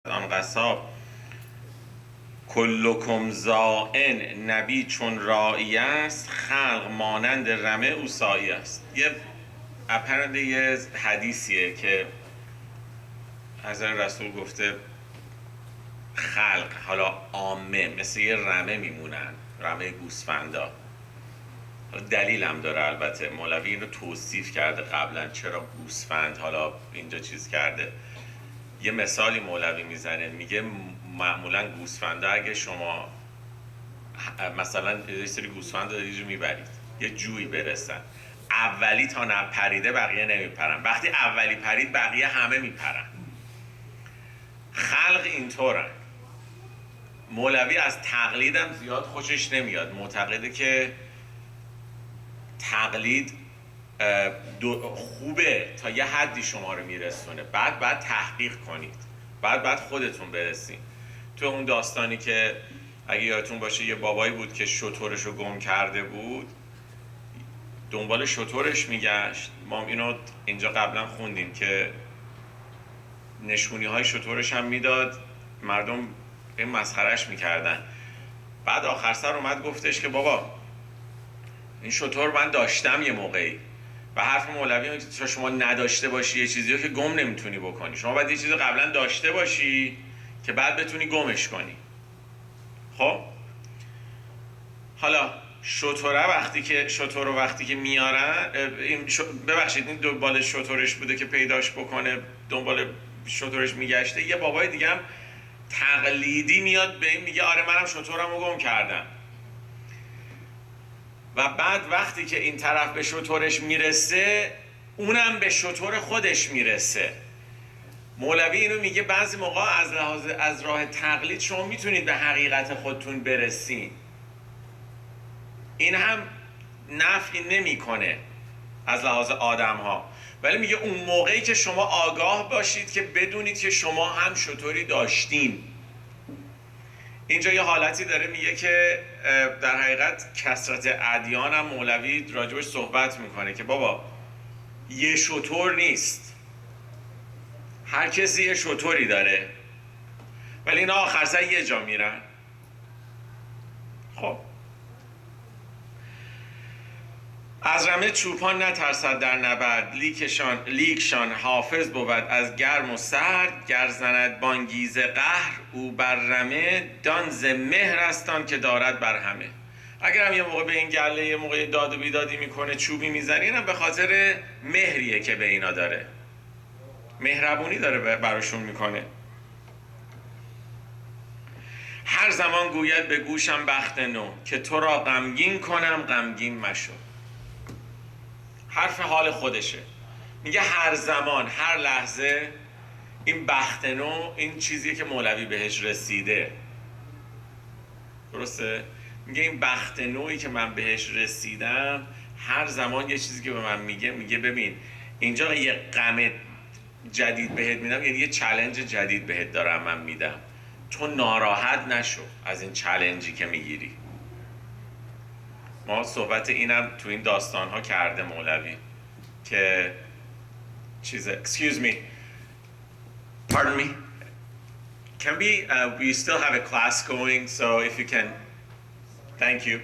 آن قصاب کلکم زائن، نبی چون راعی است، خلق مانند رمه او سایی است. یه اپرنده یه حدیثیه که حضرت رسول گفته خلق حالا عامه مثل یه رمه میمونن، رمه گوسفندا. حالا دلیل هم داره، البته مولوی این رو توصیف کرده قبلا چرا گوسفند حالا اینجا چیز کرده. یه مثالی مولوی میزنه، میگه معمولا گوسفندا اگه شما مثلا یه سری گوسفند رو میبرید یه جوی برسن، اولی تا نپریده بقیه نمیپرن، وقتی اولی پرید بقیه همه میپرن. خلق اینطورن. مولوی از تقلیدم زیاد خوشش نمیاد، معتقده که تقلید خوبه تا یه حدی شما رو میرسونه، بعد تحقیق کنید، بعد خودتون برسید. تو اون داستانی که اگه یادتون باشه یه بابایی بود که شترش رو گم کرده بود، دنبال شترش میگشت. ما اینو اینجا قبلا خوندیم که نشونی های شترش هم میداد، مردم این مسخرش میکردن. بعد آخر سر اومد گفتش که بابا این شتر من داشتم یه موقعی، و حرف مولوی اینه که شما نداشته باشی یه چیزی رو که گم نمیتونی بکنی، شما باید یه چیزی قبلا داشته باشی که بعد بتونی گمش کنی. خب حالا شتر وقتی که میارن، ببخشید این دنبال شترش بوده که پیداش بکنه، دنبال شترش میگشته، یه بابای دیگه هم تقلیدی میاد به این میگه آره منم شترم رو گم کردم. و بعد وقتی که این طرف به شترش میرسه اونم به شتر خودش میرسه. مولوی اینو میگه بعضی موقع از راه تقلید شما میتونید به حقیقت خودتون برسین. این هم نفی نمیکنه از لحاظ آدم ها، ولی میگه اون موقعی که شما آگاه باشید که بدونید که شما هم شتری داشتین. اینجا یه حالتی داره میگه که در حقیقت کثرت ادیان هم مولوی راجبش صحبت میکنه که بابا یه شتر نیست، هر کسی یه شتری داره، ولی اینا آخر سر یه جا میرن. خب از رمه چوپان نترسد در نبرد، لیکشان حافظ بود از گرم و سرد، گر زند بانگیز قهر او بر رمه، دان ز مهر استان که دارد بر همه. اگر هم یه موقع به این گله یه موقع داد و بیدادی میکنه، چوبی میزنه، اینم به خاطر مهریه که به اینا داره، مهربونی داره براشون میکنه. هر زمان گوید به گوشم بخت نو، که تو را غمگین کنم غمگین مشو. حرف حال خودشه، میگه هر زمان هر لحظه این بخت نو، این چیزیه که مولوی بهش رسیده، درسته؟ میگه این بخت نویی که من بهش رسیدم، هر زمان یه چیزی که به من میگه ببین اینجا یه غم جدید بهت میدم، یعنی یه چالش جدید بهت دارم من میدم، تو ناراحت نشو از این چالنجی که میگیری. ما صحبت اینم تو این داستان ها کرده مولوی که excuse me, pardon me, can we still have a class going, so if you can, thank you.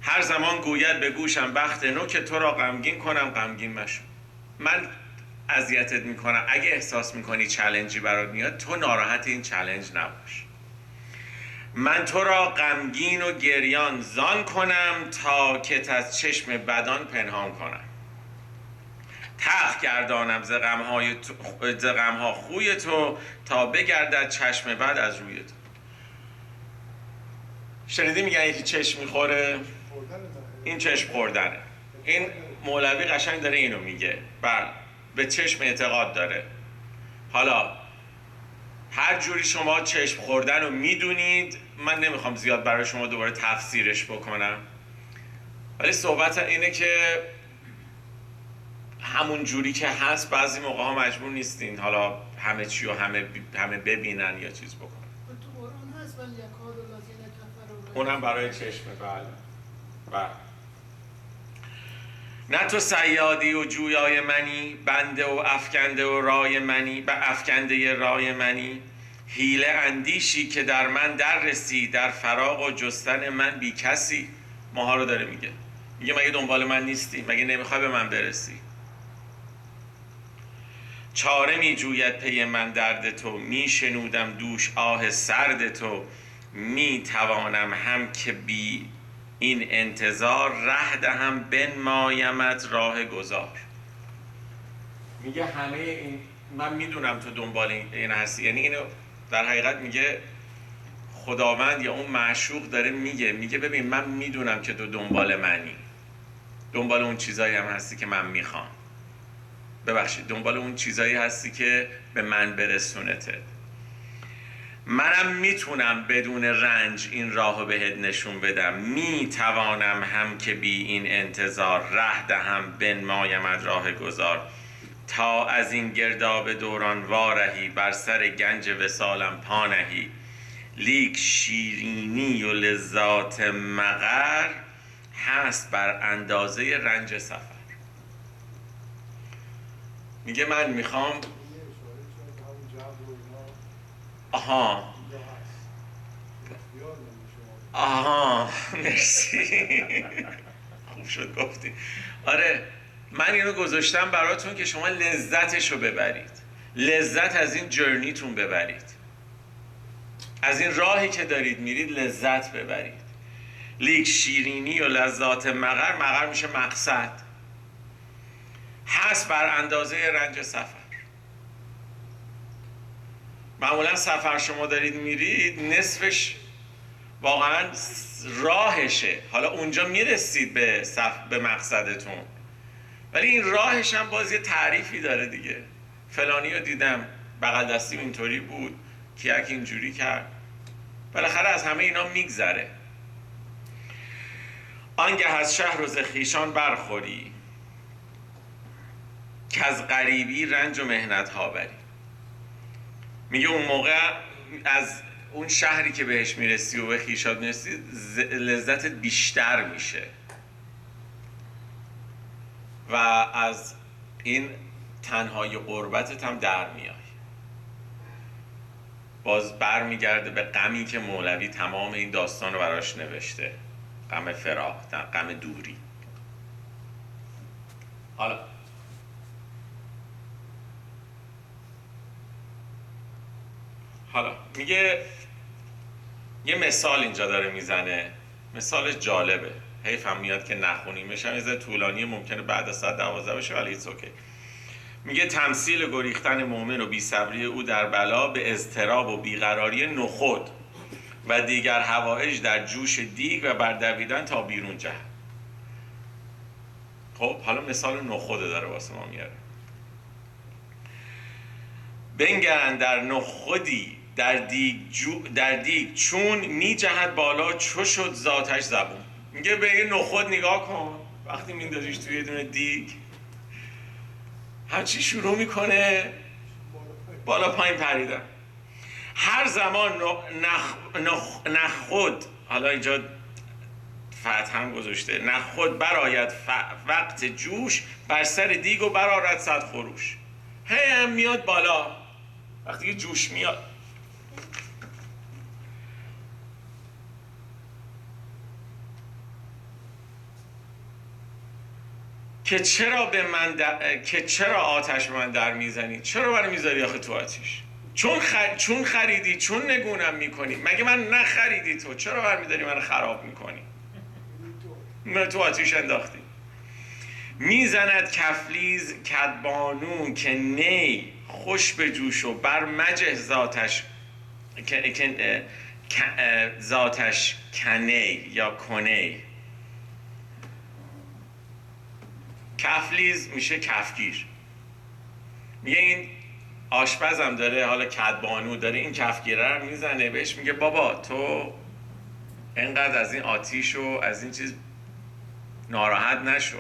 هر زمان گوید به گوشم بخت نو، که تو را غمگین کنم غمگین مشو. من اذیتت میکنم، اگه احساس میکنی چالنجی برات میاد، تو ناراحت این چالنج نباش. من تو را غمگین و گریان زان کنم، تا که از چشم بدان پنهان کنم. تلخ گردانم ز غمها خوی تو، تا بگردد چشم بد از روی تو. شنیدی میگن یکی چشم میخوره؟ این چشم خوردنه. این مولوی قشنگ داره اینو میگه. بله، به چشم اعتقاد داره. حالا هر جوری شما چشم خوردن رو میدونید، من نمیخوام زیاد برای شما دوباره تفسیرش بکنم، ولی صحبت اینه که همون جوری که هست بعضی موقع ها مجبور نیستین حالا همه چی رو همه ببینن یا چیز بکنن. تو قرآن هست ولی یکاد الذین کفروا، اونم برای چشمه. بله. نه تو صیادی و جویای منی، بنده و افکنده و رای منی، به افکنده رای منی. حیله اندیشی که در من در رسی، در فراق و جستن من بی کسی. ماها رو داره میگه مگه دنبال من نیستی؟ مگه نمیخوای به من برسی؟ چاره می جوید پی من درد تو، می شنودم دوش آه سرد تو. می توانم هم که بی این انتظار، ره دهم بنمایمت راه گذار. میگه همه این من میدونم تو دنبال این هستی، یعنی اینو در حقیقت میگه خداوند یا اون معشوق داره میگه ببین من میدونم که تو دنبال منی، دنبال اون چیزایی هم هستی که من میخوام، ببخشید دنبال اون چیزایی هستی که به من برسونته. منم میتونم بدون رنج این راهو بهت نشون بدم. میتوانم هم که بی این انتظار، ره دهم بنمایمت راه گذار. تا از این گرداب دوران وارهی، بر سر گنج وصالم پا نهی. لیک شیرینی و لذات مقر، هست بر اندازه رنج سفر. میگه من میخوام آها مرسی خوب شد گفتی. آره من اینو گذاشتم براتون که شما لذتشو ببرید، لذت از این جرنیتون ببرید، از این راهی که دارید میرید لذت ببرید. لیک شیرینی و لذات مقر، مقر میشه مقصد، هست بر اندازه رنج سفر. معمولا سفر شما دارید میرید نصفش واقعا راهشه، حالا اونجا میرسید به مقصدتون، ولی این راهش هم باز یه تعریفی داره دیگه. فلانی رو دیدم بغل دستیم اینطوری بود، کیک اینجوری کرد، بالاخره از همه اینا میگذره. آنگه از شهر و ز خویشان برخوری، که از غریبی رنج و مهنت ها بری. میگه اون موقع از اون شهری که بهش میرسی و به خویشات میرسی لذتت بیشتر میشه و از این تنهایی غربتت هم در میای. باز بر میگرده به غمی که مولوی تمام این داستان رو براش نوشته، غم فراق، غم دوری. حالا میگه یه مثال اینجا داره میزنه، مثال جالبه، حیفم میاد که نخونیمش، هم یه ذره طولانی، ممکنه بعد از ساعت 12 بشه ولی ایتس اوکی. میگه تمثیل گریختن مؤمن و بی‌صبری او در بلا، به اضطراب و بیقراری نخود و دیگر حوائج در جوش دیگ و بردویدن تا بیرون جهت. خب حالا مثال نخود داره واسه ما میاره. بنگرن در نخودی در دیگ چون می جهد بالا، چو شد ذاتش زبون. میگه به یه نخود نگاه کن، وقتی میندازیش توی یه دونه دیگ همچی شروع میکنه بالا پایین پریدن. هر زمان نخود، حالا اینجا فتح هم گذاشته، نخود برآید وقت جوش، بر سر دیگ و برآرد صد خروش. هم میاد بالا وقتی که جوش میاد. که چرا آتش به من در میزنی؟ چرا برای میذاری آخه تو آتیش؟ چون خریدی، چون نگونم میکنی. مگه من نخریدی تو؟ چرا برمیداری من خراب میکنی؟ من تو آتیش انداختی. میزند کفلیز کدبانو، که نی خوش به جوش و بر مجه ذاتش کنی یا کنی. کفلیز میشه کفگیر. میگه این آشپزم داره، حالا کدبانو داره این کفگیره رو میزنه بهش، میگه بابا تو اینقدر از این آتیش و از این چیز ناراحت نشو.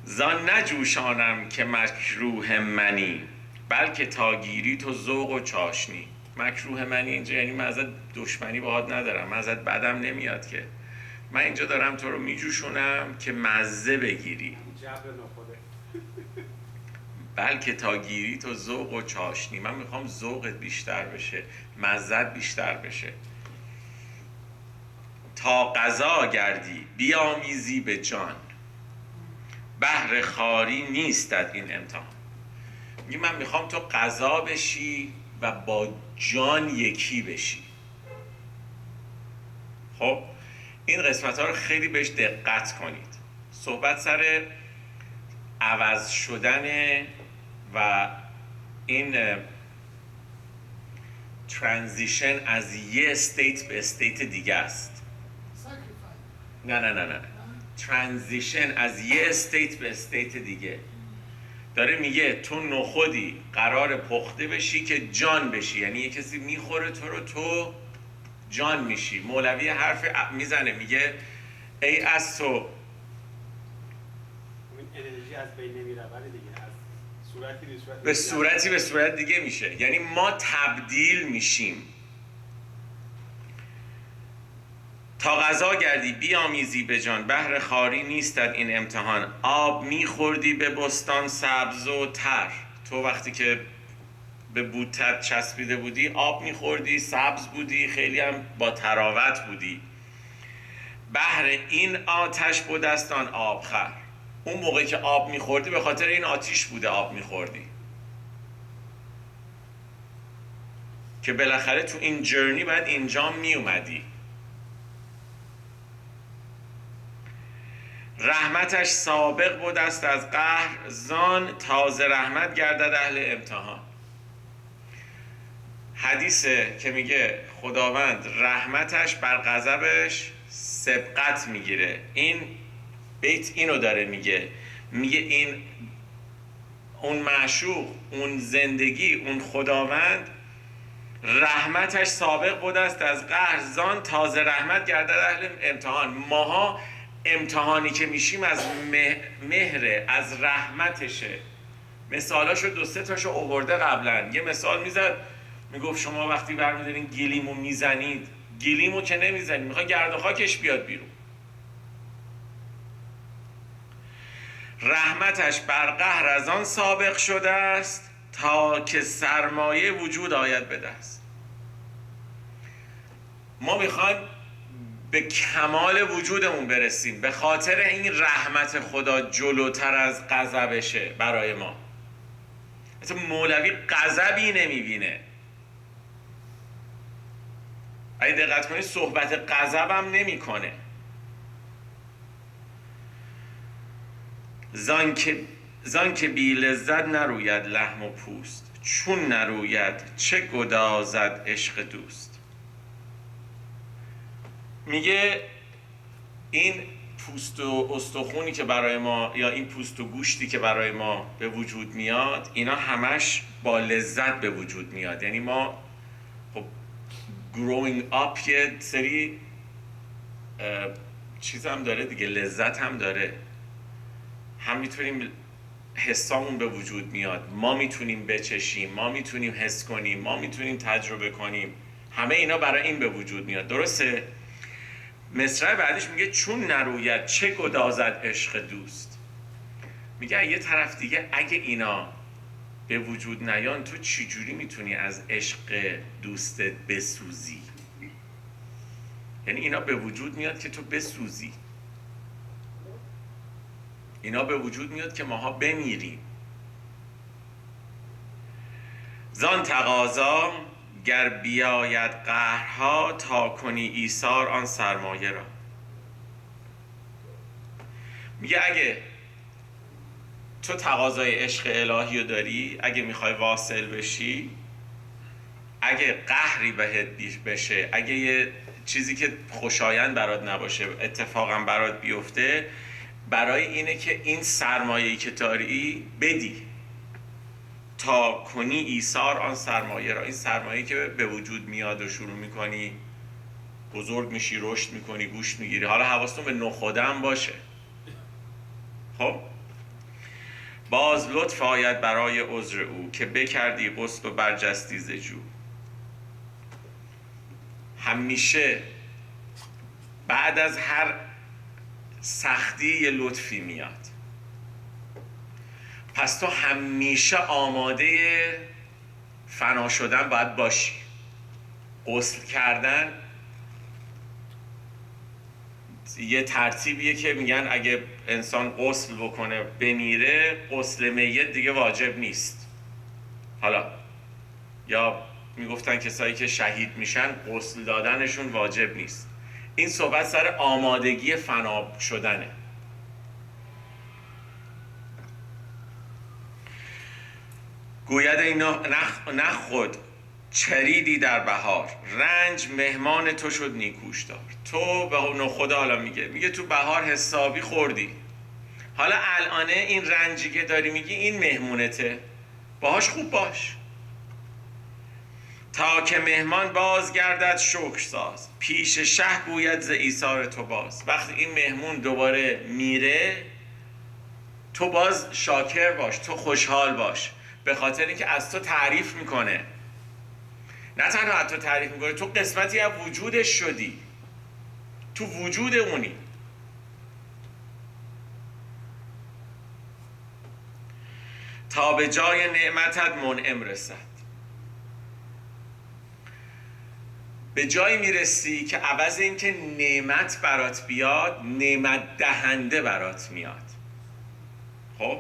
زان نجوشانم که مکروه منی، بلکه تاگیری تو ذوق و چاشنی. مکروه منی اینجا یعنی من ازت دشمنی باهات ندارم، من ازت بدم نمیاد که، من اینجا دارم تو رو میجوشونم که مزه بگیری، جبر نخوده. بلکه تا گیری تو ذوق و چاشنی. من میخوام ذوقت بیشتر بشه، مزت بیشتر بشه. تا قضا گردی بیامیزی به جان، بهر خواری نیستد این امتحان. میگه من میخوام تو قضا بشی و با جان یکی بشی. خب این قسمت ها رو خیلی بهش دقت کنید. صحبت سر عوض شدن و این ترانزیشن از یه استیت به استیت دیگه است. نه ترانزیشن از یه استیت به استیت دیگه. داره میگه تو نخودی قرار پخته بشی که جان بشی، یعنی یه کسی میخوره تو رو، تو جان میشی. مولوی حرف میزنه میگه ای از تو، این انرژی از بین نمیره، ولی دیگه از صورتی به صورت دیگه میشه. یعنی ما تبدیل میشیم. تا قضا گردی بیامیزی به جان، بهر خواری نیستد این امتحان. آب میخوردی به بستان سبز و تر. تو وقتی که به بوتت چسبیده بودی آب میخوردی، سبز بودی، خیلی هم با تراوت بودی. بهر این آتش بودستان آبخور. اون موقع که آب میخوردی به خاطر این آتیش بوده آب میخوردی، که بالاخره تو این جرنی باید اینجا میومدی. رحمتش سابق بودست از قهر، زان تازه رحمت گردد اهل امتحان. حدیثه که میگه خداوند رحمتش بر غضبش سبقت میگیره. این بیت اینو داره میگه این اون معشوق، اون زندگی، اون خداوند رحمتش سابق بوده است از قهر، زان تازه رحمت گردد اهل امتحان. ماها امتحانی که میشیم از مهره، از رحمتشه. مثالاشو 2-3 تاشو آورده قبلا. یه مثال میزد میگفت شما وقتی برمیدارین گلیمو میزنید، گلیمو که نمیزنید، میخوای گرد و خاکش بیاد بیرون. رحمتش بر قهر از آن سابق شده است، تا که سرمایه وجود آید به دست. ما میخوایم به کمال وجودمون برسیم، به خاطر این رحمت خدا جلوتر از غضبشه برای ما. مثلا مولوی غضبی نمیبینه. اگه دقت کنید صحبت غضب هم نمیکنه. زان که بی لذت نروید لحم و پوست، چون نروید چه گدازد عشق دوست. میگه این پوست و استخونی که برای ما، یا این پوست و گوشتی که برای ما به وجود میاد، اینا همش با لذت به وجود میاد. یعنی ما خب growing up یه سری چیز هم داره دیگه، لذت هم داره. هم میتونیم حسامون به وجود میاد، ما میتونیم بچشیم، ما میتونیم حس کنیم، ما میتونیم تجربه کنیم. همه اینا برای این به وجود میاد. درسته؟ مصرع بعدش میگه چون نروید چه گدازد عشق دوست. میگه یه طرف دیگه اگه اینا به وجود نیان، تو چجوری میتونی از عشق دوستت بسوزی؟ یعنی اینا به وجود میاد که تو بسوزی، اینا به وجود میاد که ماها بمیریم. زان تقاضا گر بیاید قهرها، تا کنی ایثار آن سرمایه را. میگه اگه تو تقاضای عشق الهی رو داری، اگه میخوای واصل بشی، اگه قهری بهت بشه، اگه یه چیزی که خوشایند برات نباشه اتفاقا برات بیفته، برای اینه که این سرمایه‌ای که داری بدی، تا کنی ایثار آن سرمایه را. این سرمایه‌ای که به وجود میاد و شروع میکنی، بزرگ میشی، رشد میکنی، گوشت میگیری. حالا حواستون به نخوده هم باشه. خب باز لطف آید برای عذر او، که بکردی غسل و برجستی ز جو. همیشه بعد از هر سختی یه لطفی میاد. پس تو همیشه آماده فنا شدن باید باشی. غسل کردن یه ترتیبیه که میگن اگه انسان غسل بکنه بمیره، غسل میت دیگه واجب نیست. حالا یا میگفتن کسایی که شهید میشن غسل دادنشون واجب نیست. این صحبت سر آمادگی فنا شدنه. گوید این نه خود چریدی در بهار، رنج مهمان تو شد نیکوش دار. تو به خدا حالا میگه تو بهار حسابی خوردی، حالا الانه این رنجی که داری میگی این مهمونته، باهاش خوب باش. تا که مهمان باز گردد شکر ساز، پیش شه گوید ز ایثار تو باز. وقتی این مهمون دوباره میره تو باز شاکر باش، تو خوشحال باش، به خاطر اینکه از تو تعریف میکنه. نه تنها از تو تعریف میکنه، تو قسمتی از وجودش شدی، تو وجود اونی. تا به جای نعمتت منعم رسد. به جایی میرسی که عوض اینکه نعمت برات بیاد، نعمت دهنده برات میاد. خب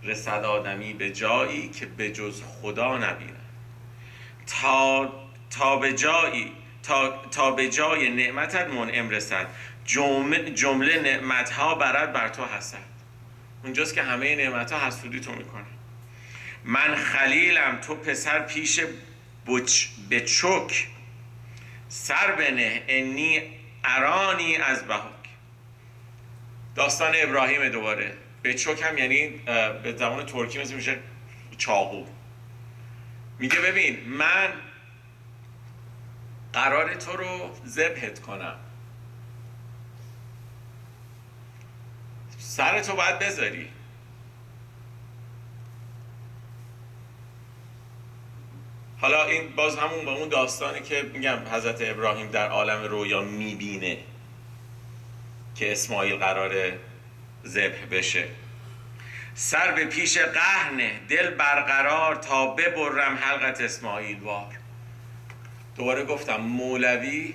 رسد آدمی به جایی که به جز خدا نبینه. تا به جای نعمتت منعم رسد، جمله نعمتها برد بر تو حسد. اونجاست که همه نعمتها حسودی تو میکنه. من خلیلم تو پسر پیش به چک، سر بنه انی ارانی از بهک. داستان ابراهیم دوباره. به چک هم یعنی به زبان ترکی مثل میشه چاقو. میگه ببین من قرار تو رو ذبحت کنم، سر تو باید بذاری. حالا این باز همون با اون داستانی که میگم حضرت ابراهیم در عالم رویا میبینه که اسماعیل قراره ذبح بشه. سر به پیش قهنه دل برقرار، تا ببرم حلقت اسماعیل وار. دوباره گفتم مولوی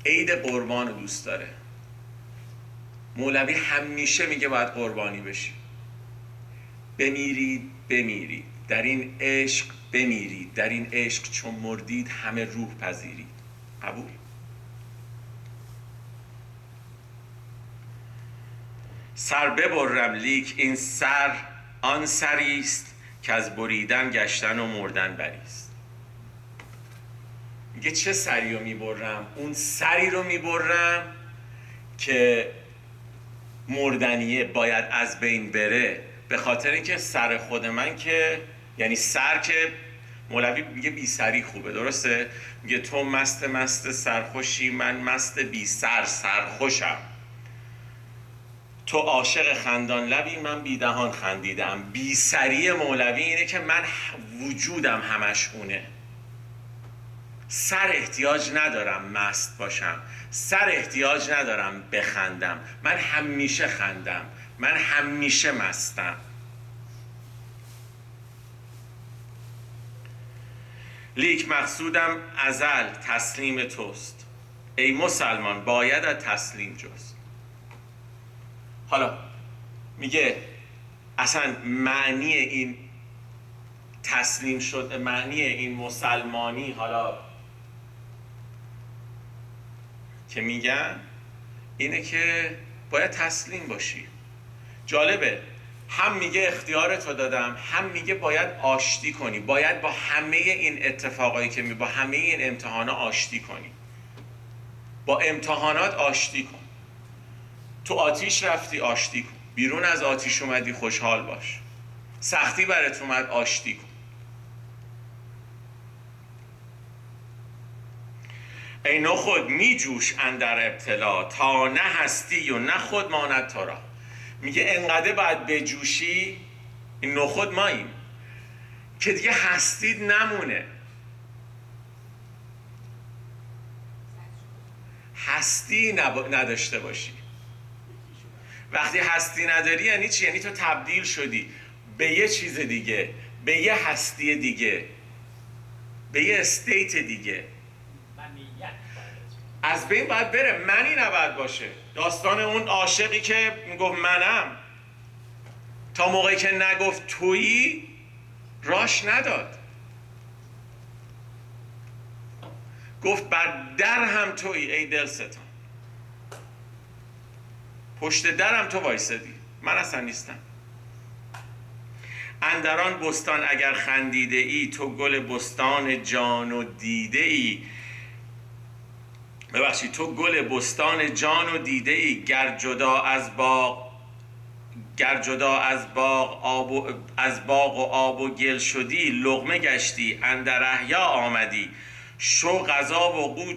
عید قربان رو دوست داره. مولوی همیشه میگه باید قربانی بشی. بمیرید در این عشق، بمیرید در این عشق، چون مردید همه روح پذیرید. قبول؟ سر ببرم لیک این سر آن سریست، که از بریدن گشتن و مردن بریست. میگه چه سری رو میبرم؟ اون سری رو میبرم که مردنیه، باید از بین بره. به خاطر اینکه سر خود من که یعنی سر که مولوی میگه بی سری خوبه، درسته؟ میگه تو مست سرخوشی، من مست بی سرخوشم. تو عاشق خندان لبی، من بی دهان خندیدم. بی سری مولوی اینه که من وجودم همش اونه. سر احتیاج ندارم مست باشم، سر احتیاج ندارم بخندم، من همیشه خندم، من همیشه مستم. لیک مقصودم ازل تسلیم توست، ای مسلمان باید از تسلیم جست. حالا میگه اصلا معنی این تسلیم شد، معنی این مسلمانی حالا که میگن اینه که باید تسلیم باشی. جالبه، هم میگه اختیارتو دادم، هم میگه باید آشتی کنی، باید با همه این اتفاقایی که با همه این امتحانات آشتی کنی. با امتحانات آشتی کن. تو آتیش رفتی، آشتی کن. بیرون از آتیش اومدی، خوشحال باش. سختی برات اومد، آشتی کن. ای نخود می جوش اندر ابتلا، تا نه هستی و نه خود ماند تو را. میگه انقدر باید بجوشی، این نخود ماییم که دیگه هستید نمونه. هستی نداشته باشی. وقتی هستی نداری یعنی چی؟ یعنی تو تبدیل شدی به یه چیز دیگه، به یه هستی دیگه، به یه استیت دیگه. از بین باید بره، منی نباید باشه. داستان اون عاشقی که میگفت منم، تا موقعی که نگفت تویی راش نداد. گفت بر در هم تویی ای دل ستان، پشت درم تو وایسادی، من اصلا نیستم. اندران بستان اگر خندیده ای، تو گل بستان جان و دیده ای. ببخشید، تو گل بستان جان و دیده ای. گر جدا از باغ از باغ و آب و گل شدی، لقمه گشتی اندر احیا آمدی. شو غذا و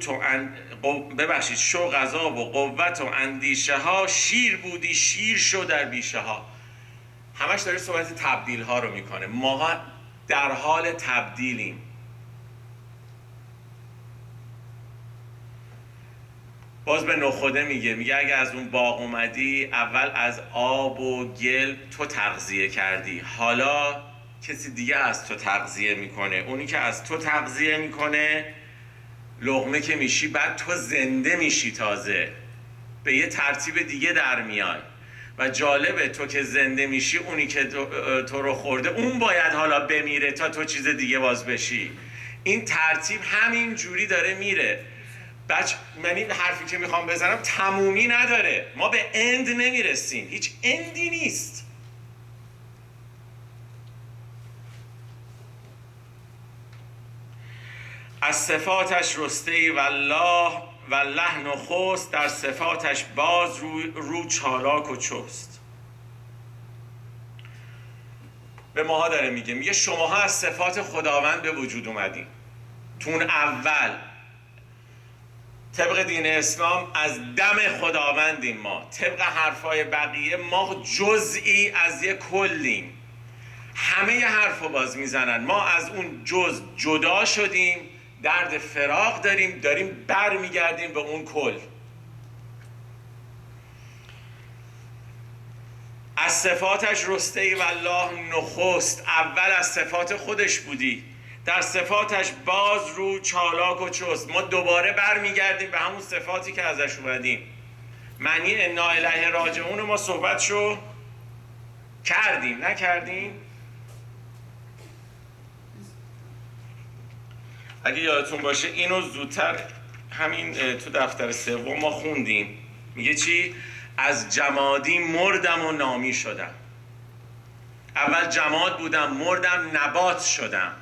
شو غذا و قوت و اندیشه ها، شیر بودی شیر شو در بیشه ها. همش داره صحبت تبدیل ها رو میکنه. ما در حال تبدیلیم. باز به نخوده میگه اگه از اون باغ اومدی، اول از آب و گل تو تغذیه کردی، حالا کسی دیگه از تو تغذیه میکنه. اونی که از تو تغذیه میکنه، لقمه که میشی بعد تو زنده میشی، تازه به یه ترتیب دیگه در میای. و جالبه تو که زنده میشی، اونی که تو رو خورده اون باید حالا بمیره تا تو چیز دیگه باز بشی. این ترتیب همین جوری داره میره. من این حرفی که میخوام بزنم تمومی نداره. ما به اند نمیرسیم، هیچ اندی نیست. از صفاتش رسته‌ای والله نخست، در صفاتش باز رو چالاک و چست. به ماها داره میگه شماها از صفات خداوند به وجود اومدین. تون اول طبق دین اسلام از دم خداوندیم. ما طبق حرفای بقیه ما جزئی از یک کلیم. همه ی حرفو باز میزنن. ما از اون جز جدا شدیم، درد فراق داریم بر میگردیم به اون کل. از صفاتش رسته والله نخست، اول از صفات خودش بودی، در صفاتش باز رو چالاک و چست. ما دوباره بر میگردیم به همون صفاتی که ازش اومدیم. معنی انا الیه راجعون ما صحبتشو کردیم، نکردیم؟ اگه یادتون باشه اینو زودتر همین تو دفتر سوم ما خوندیم. میگه چی؟ از جمادی مردم و نامی شدم. اول جماد بودم، مردم، نبات شدم.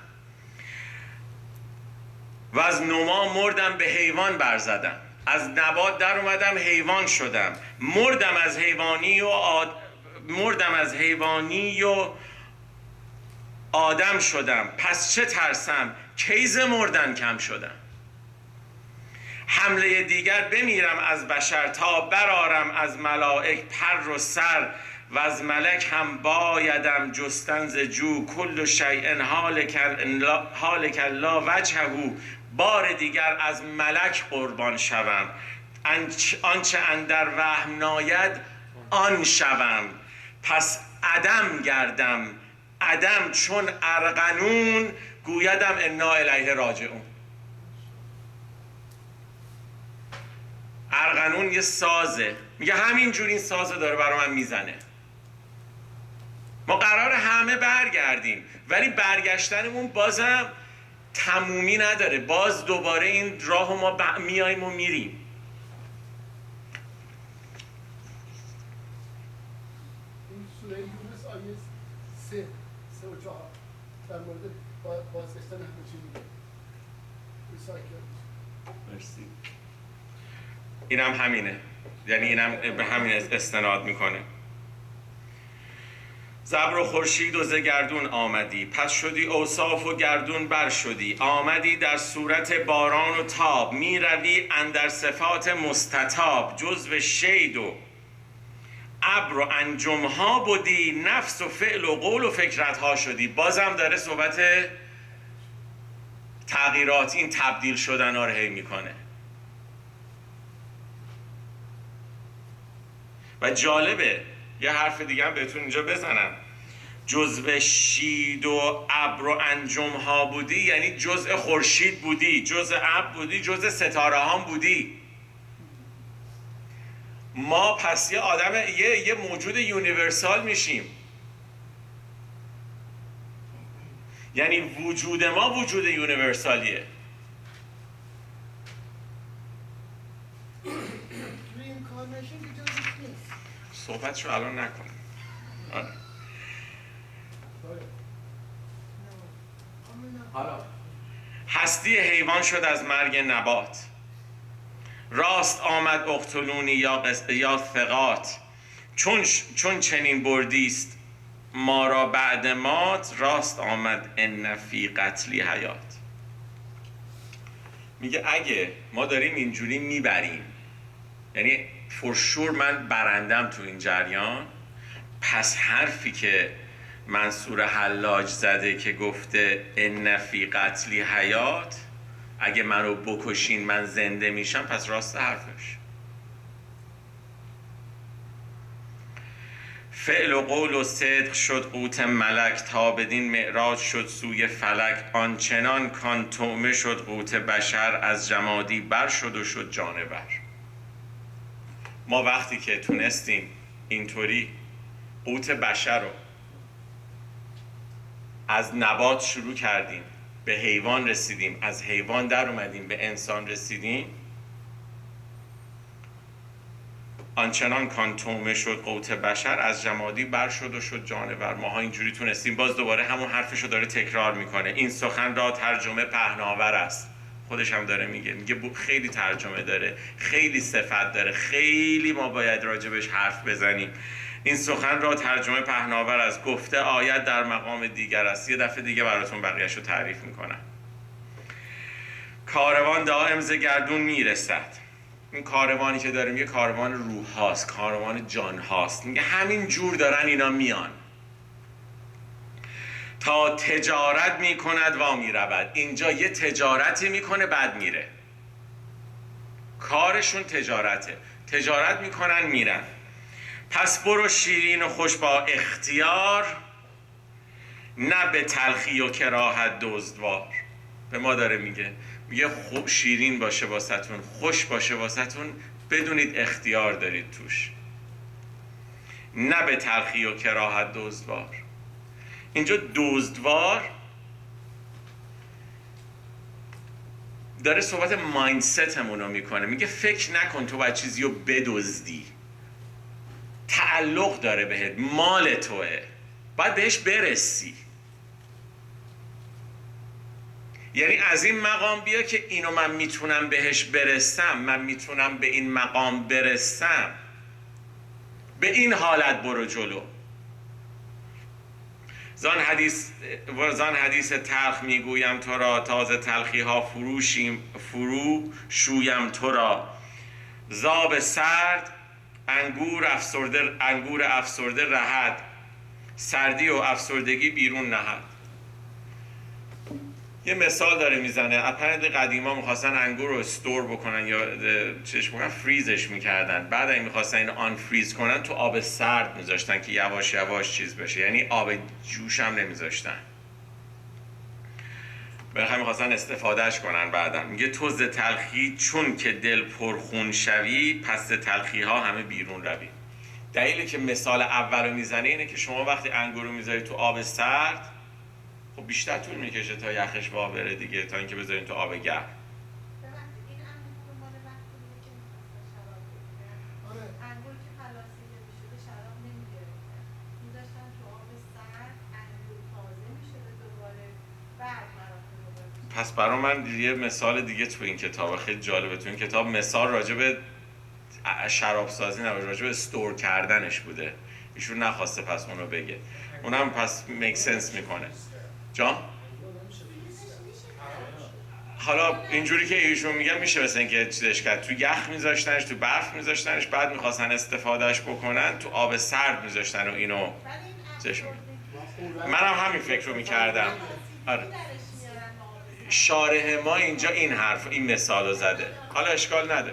و از نما مردم، به حیوان برزدم. از نبات در اومدم، حیوان شدم. مردم از حیوانی و آدم شدم. پس چه ترسم کیز مردن کم شدم. حمله دیگر بمیرم از بشر، تا برارم از ملائک پر و سر. و از ملک هم بایدم جستن ز جو، کل شیء هالک لا وجهه. بار دیگر از ملک قربان شوم، آنچه اندر وهم ناید آن شوم. پس عدم گردم، عدم چون ارغنون، گویدم انا الیه راجعون. ارغنون یه سازه، میگه همینجور این سازه داره برای من میزنه. ما قرار همه برگردیم، ولی برگشتنمون بازم تمومی نداره. باز دوباره این راهو ما میاییم و میریم. این سوره یونس آیه 3 و 4 در مورد بازگشتن همه چی میگه. مرسی. اینم همینه، یعنی اینم به همین استناد میکنه. زبر و خورشید و ز گردون آمدی، پس شدی اوصاف و گردون بر شدی. آمدی در صورت باران و تاب، می روی اندر صفات مستطاب. جزو شید و ابر و انجم ها بودی، نفس و فعل و قول و فکرت ها شدی. بازم داره صحبت تغییرات، این تبدیل شدن ها رو هی میکنه. و جالبه یه حرف دیگه هم بهتون اینجا بزنم، جزء شید و ابر و انجم ها بودی یعنی جزء خورشید بودی، جزء ابر بودی، جزء ستاره ها بودی. ما پس یه آدم یه موجود یونیورسال میشیم، یعنی وجود ما وجود یونیورسالیه. رینکارنیشن که جزش نیست. صحبتشو الان نکنم. آره. حالا هستی حیوان شد از مرگ نبات، راست آمد اقتلونی یا ثقات، چون چنین بردیست ما را بعد مات، راست آمد ان فی قتلی حیات. میگه اگه ما داریم اینجوری میبریم، یعنی فرشور من برندم تو این جریان، پس حرفی که منصور حلاج زده که گفته ان فی قتلی حیات، اگه منو بکشین من زنده میشم، پس راست حرفش. فعل و قول و صدق شد قوت ملک، تا بدین معراج شد سوی فلک، آنچنان کان طعمه شد قوت بشر، از جمادی بر شد و شد جانور. ما وقتی که تونستیم اینطوری قوت بشر رو از نبات شروع کردیم به حیوان رسیدیم، از حیوان در اومدیم به انسان رسیدیم، آنچنان کان طعمه شد قوت بشر، از جمادی بر شد و شد جانور. ماها اینجوری تونستیم. باز دوباره همون حرفشو داره تکرار میکنه، این سخن را ترجمه پهناور است. خودش هم داره میگه خیلی ترجمه داره، خیلی صفت داره، خیلی ما باید راجبش حرف بزنیم. این سخن را ترجمه پهناور است، گفته آید در مقام دیگر است. یه دفعه دیگه براتون بقیه‌شو تعریف میکنم. کاروان دائم ز گردون میرسد. این کاروانی که داریم یه کاروان روح هاست، کاروان جان هاست. میگه همین جور دارن اینا میان تا تجارت میکند و میرود. اینجا یه تجارتی میکنه بعد میره، کارشون تجارته، تجارت میکنن میرن. پس برو شیرین و خوش با اختیار، نه به تلخی و کراهت دزدوار. به ما داره میگه خوب شیرین باشه واسهتون، خوش باشه واسهتون، بدونید اختیار دارید توش، نه به تلخی و کراهت دزدوار. اینجا دزدوار داره صحبت مایندستمون رو میکنه. میگه فکر نکن تو باید چیزی رو بدزدی، تعلق داره بهت، مال توه، باید بهش برسی. یعنی از این مقام بیا که اینو من میتونم بهش برسم، من میتونم به این مقام برسم، به این حالت برو جلو. زان حدیث تلخ میگویم تو را، تازه تلخی ها فرو شویم تو را. زاب سرد انگور افسرده رهد، سردی و افسردگی بیرون نهد. یه مثال داره میزنه. اپرنتلی قدیما میخواستن انگور رو استور بکنن یا چش بکنن، فریزش میکردن. بعد این میخواستن این آن فریز کنن، تو آب سرد میذاشتن که یواش یواش چیز بشه، یعنی آب جوش هم نمیذاشتن. بالاخره میخواستن استفادهش کنن. بعدا میگه تو ز تلخی چون که دل پرخون شوی، پس ز تلخی ها همه بیرون روی. دلیلی که مثال اولو میزنه اینه که شما وقتی انگور رو میذاری تو آب سرد، خب بیشتر طول میکشه تا یخش وا بره دیگه، تا اینکه بذارین تو آب گرم. انگور که پلاسیده میشده شراب نمیگرفتن، میذاشتن تو آب سرد، انگور تازه میشده دوباره، بعد مراحل. پس برای من یه مثال دیگه تو این کتاب خیلی جالبه. تو این کتاب مثال راجع به شراب سازی نباشه، راجع به استور کردنش بوده. ایشون نخواسته پس اونو بگه، اونم پس میک سنس میکنه. جان؟ حالا اینجوری که ایشون میگن میشه مثل اینکه چیزش کرد، تو یخ میذاشتنش، تو برف میذاشتنش، بعد میخواستن استفادهش بکنن تو آب سرد میذاشتن و اینو چشم. منم همین فکر رو میکردم. آره. شارح ما اینجا این حرف، این مثال رو زده. حالا اشکال نده.